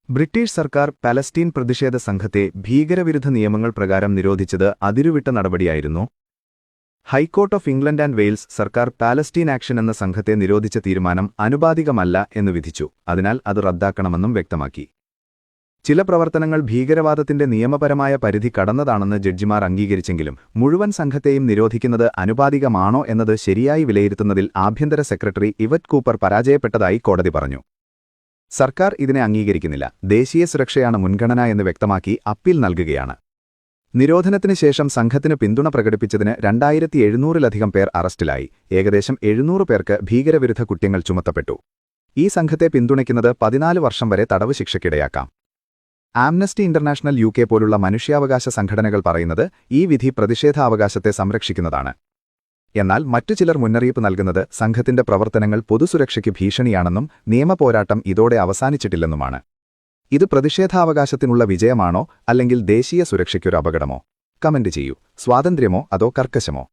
British സർക്കാർ Palestine പ്രതിഷേധ സംഘത്തെ ഭീകരവിരുദ്ധ നിയമങ്ങൾ പ്രകാരം നിരോധിച്ചത് അതിരുവിട്ട നടപടിയായിരുന്നു. High court of England and Wales സർക്കാർ പാലസ്റ്റീൻ ആക്ഷൻ എന്ന സംഘത്തെ നിരോധിച്ച തീരുമാനം അനുപാതികമല്ല എന്ന് വിധിച്ചു. അതിനാൽ അത് റദ്ദാക്കണമെന്നും വ്യക്തമാക്കി. ചില പ്രവർത്തനങ്ങൾ ഭീകരവാദത്തിന്റെ നിയമപരമായ പരിധി കടന്നതാണെന്ന് ജഡ്ജിമാർ അംഗീകരിച്ചെങ്കിലും മുഴുവൻ സംഘത്തെയും നിരോധിക്കുന്നത് അനുപാതികമാണോ എന്നത് ശരിയായി വിലയിരുത്തുന്നതിൽ ആഭ്യന്തര സെക്രട്ടറി ഇവറ്റ് കൂപ്പർ പരാജയപ്പെട്ടതായി കോടതി പറഞ്ഞു. സർക്കാർ ഇതിനെ അംഗീകരിക്കുന്നില്ല, ദേശീയ സുരക്ഷയാണ് മുൻഗണന എന്ന് വ്യക്തമാക്കി അപ്പീൽ നൽകുകയാണ്. നിരോധനത്തിന് ശേഷം സംഘത്തിന് പിന്തുണ പ്രകടിപ്പിച്ചതിന് 2700-ലധികം പേർ അറസ്റ്റിലായി. ഏകദേശം 700 പേർക്ക് ഭീകരവിരുദ്ധ കുറ്റങ്ങൾ ചുമത്തപ്പെട്ടു. ഈ സംഘത്തെ പിന്തുണയ്ക്കുന്നത് 14 വർഷം വരെ തടവ് ശിക്ഷയ്ക്കിടയാക്കാം. ആംനസ്റ്റി ഇന്റർനാഷണൽ UK പോലുള്ള മനുഷ്യാവകാശ സംഘടനകൾ പറയുന്നത് ഈ വിധി പ്രതിഷേധാവകാശത്തെ സംരക്ഷിക്കുന്നതാണ്. എന്നാൽ മറ്റു ചിലർ മുന്നറിയിപ്പ് നൽകുന്നത് സംഘത്തിന്റെ പ്രവർത്തനങ്ങൾ പൊതുസുരക്ഷയ്ക്ക് ഭീഷണിയാണെന്നും നിയമപോരാട്ടം ഇതോടെ അവസാനിച്ചിട്ടില്ലെന്നുമാണ്. ഇത് പ്രതിഷേധാവകാശത്തിനുള്ള വിജയമാണോ അല്ലെങ്കിൽ ദേശീയ സുരക്ഷയ്ക്കൊരു അപകടമോ? കമന്റ് ചെയ്യൂ. സ്വാതന്ത്ര്യമോ അതോ കർക്കശമോ?